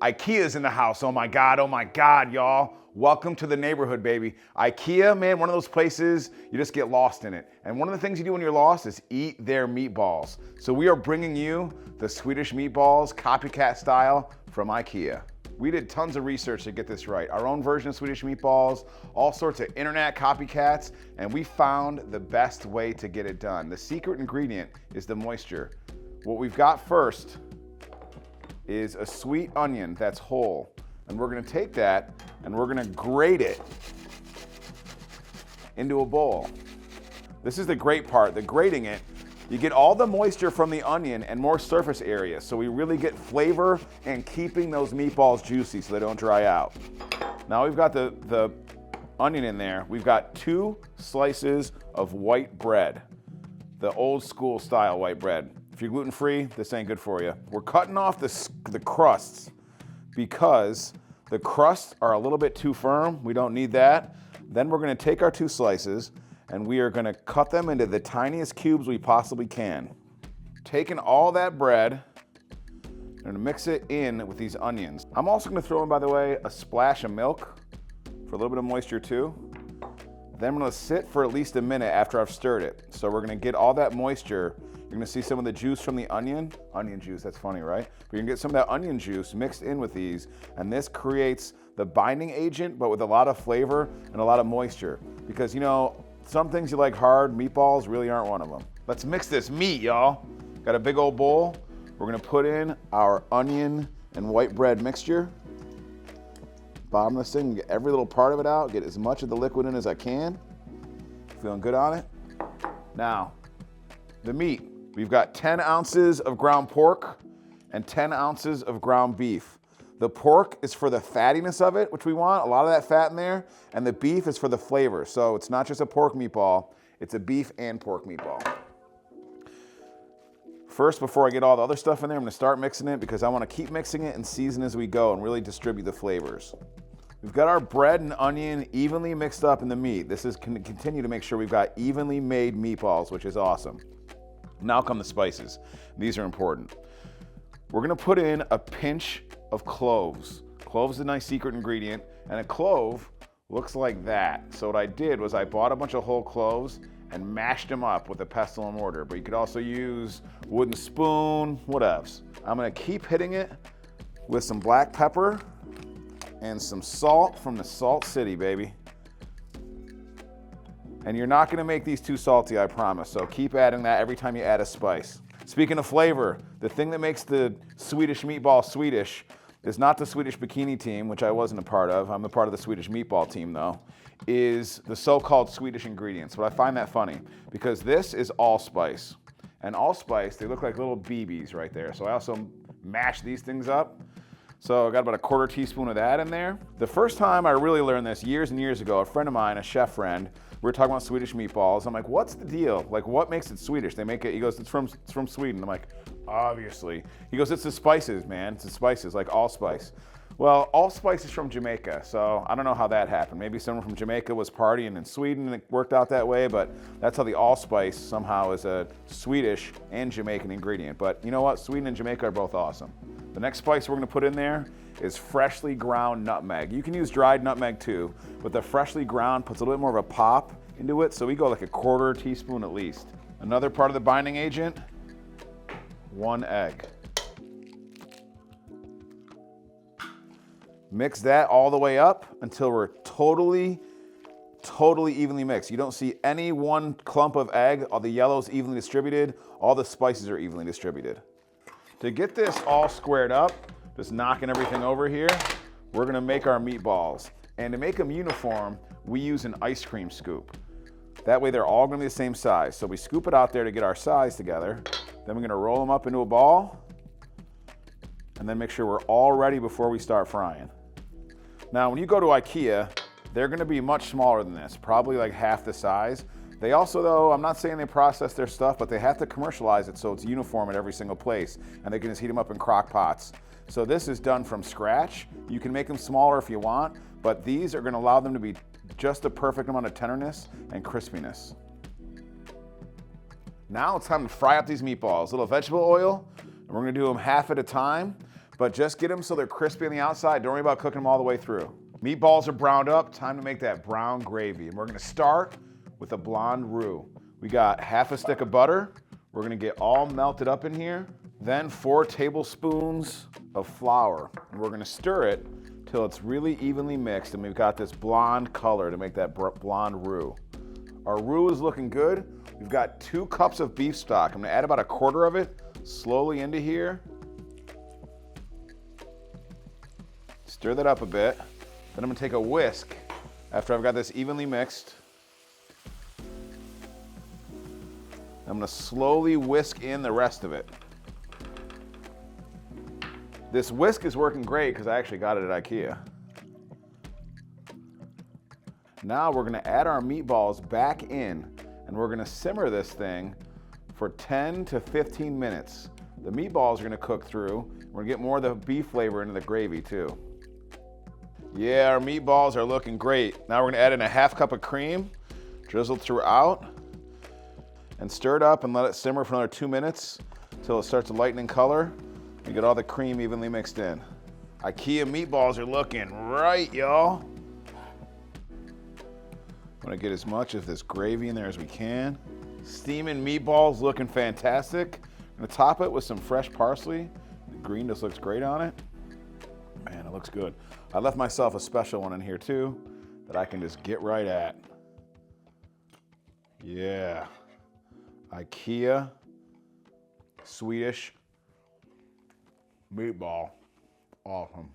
IKEA's in the house. Oh my God, y'all. Welcome to the neighborhood, baby. IKEA, man, one of those places you just get lost in it. And one of the things you do when you're lost is eat their meatballs. So we are bringing you the Swedish Meatballs, Copycat style from IKEA. We did tons of research to get this right. Our own version of Swedish Meatballs, all sorts of internet copycats, and we found the best way to get it done. The secret ingredient is the moisture. What we've got first is a sweet onion that's whole. And we're gonna take that and we're gonna grate it into a bowl. This is the great part, the grating it, you get all the moisture from the onion and more surface area. So we really get flavor and keeping those meatballs juicy so they don't dry out. Now we've got the onion in there. We've got 2 slices of white bread, the old school style white bread. If you're gluten-free, this ain't good for you. We're cutting off the crusts because the crusts are a little bit too firm. We don't need that. Then we're gonna take our 2 slices and we are gonna cut them into the tiniest cubes we possibly can. Taking all that bread, I'm gonna mix it in with these onions. I'm also gonna throw in, by the way, a splash of milk for a little bit of moisture too. Then I'm gonna sit for at least a minute after I've stirred it. So we're gonna get all that moisture. You're gonna see some of the juice from the onion juice, that's funny, right? But you're gonna get some of that onion juice mixed in with these, and this creates the binding agent, but with a lot of flavor and a lot of moisture. Because you know, some things you like hard, meatballs really aren't one of them. Let's mix this meat, y'all. Got a big old bowl. We're gonna put in our onion and white bread mixture. Bottom of this thing, get every little part of it out, get as much of the liquid in as I can. Feeling good on it. Now, the meat. We've got 10 ounces of ground pork and 10 ounces of ground beef. The pork is for the fattiness of it, which we want, a lot of that fat in there, and the beef is for the flavor. So it's not just a pork meatball, it's a beef and pork meatball. First, before I get all the other stuff in there, I'm gonna start mixing it because I wanna keep mixing it and season as we go and really distribute the flavors. We've got our bread and onion evenly mixed up in the meat. This is gonna continue to make sure we've got evenly made meatballs, which is awesome. Now come the spices. These are important. We're gonna put in a pinch of cloves. Cloves is a nice secret ingredient, and a clove looks like that. So what I did was I bought a bunch of whole cloves and mashed them up with a pestle and mortar, but you could also use wooden spoon, whatevs. I'm gonna keep hitting it with some black pepper and some salt from the Salt City, baby. And you're not gonna make these too salty, I promise. So keep adding that every time you add a spice. Speaking of flavor, the thing that makes the Swedish meatball Swedish is not the Swedish bikini team, which I wasn't a part of. I'm a part of the Swedish meatball team though, is the so-called Swedish ingredients. But I find that funny because this is allspice. And allspice, they look like little BBs right there. So I also mash these things up. So I got about a 1/4 teaspoon of that in there. The first time I really learned this years and years ago, a friend of mine, a chef friend, we were talking about Swedish meatballs. I'm like, what's the deal? Like, what makes it Swedish? They make it, he goes, it's from Sweden. I'm like, obviously. He goes, it's the spices, man. It's the spices, like allspice. Well, allspice is from Jamaica, so I don't know how that happened. Maybe someone from Jamaica was partying in Sweden and it worked out that way, but that's how the allspice somehow is a Swedish and Jamaican ingredient. But you know what? Sweden and Jamaica are both awesome. The next spice we're gonna put in there is freshly ground nutmeg. You can use dried nutmeg too, but the freshly ground puts a little bit more of a pop into it, so we go like a 1/4 teaspoon at least. Another part of the binding agent, 1 egg. Mix that all the way up until we're totally evenly mixed. You don't see any one clump of egg, all the yellow's evenly distributed, all the spices are evenly distributed. To get this all squared up, just knocking everything over here, we're gonna make our meatballs. And to make them uniform, we use an ice cream scoop. That way they're all gonna be the same size. So we scoop it out there to get our size together. Then we're gonna roll them up into a ball and then make sure we're all ready before we start frying. Now, when you go to IKEA, they're gonna be much smaller than this, probably like half the size. They also, though, I'm not saying they process their stuff, but they have to commercialize it so it's uniform at every single place, and they can just heat them up in crock pots. So this is done from scratch. You can make them smaller if you want, but these are gonna allow them to be just the perfect amount of tenderness and crispiness. Now it's time to fry up these meatballs. A little vegetable oil, and we're gonna do them half at a time. but just get them so they're crispy on the outside. Don't worry about cooking them all the way through. Meatballs are browned up. Time to make that brown gravy. And we're gonna start with a blonde roux. We got half a stick of butter. We're gonna get all melted up in here. Then 4 tablespoons of flour. And we're gonna stir it till it's really evenly mixed, and we've got this blonde color to make that blonde roux. Our roux is looking good. We've got 2 cups of beef stock. I'm gonna add about a quarter of it slowly into here. Stir that up a bit. Then I'm gonna take a whisk after I've got this evenly mixed. I'm gonna slowly whisk in the rest of it. This whisk is working great because I actually got it at IKEA. Now we're gonna add our meatballs back in, and we're gonna simmer this thing for 10 to 15 minutes. The meatballs are gonna cook through. We're gonna get more of the beef flavor into the gravy too. Yeah, our meatballs are looking great. Now we're gonna add in a half cup of cream, drizzled throughout, and stir it up and let it simmer for another 2 minutes until it starts to lighten in color. You get all the cream evenly mixed in. IKEA meatballs are looking right, y'all. I'm gonna get as much of this gravy in there as we can. Steaming meatballs looking fantastic. I'm gonna top it with some fresh parsley. The green just looks great on it. Man, it looks good. I left myself a special one in here too that I can just get right at. Yeah. IKEA Swedish meatball. Awesome.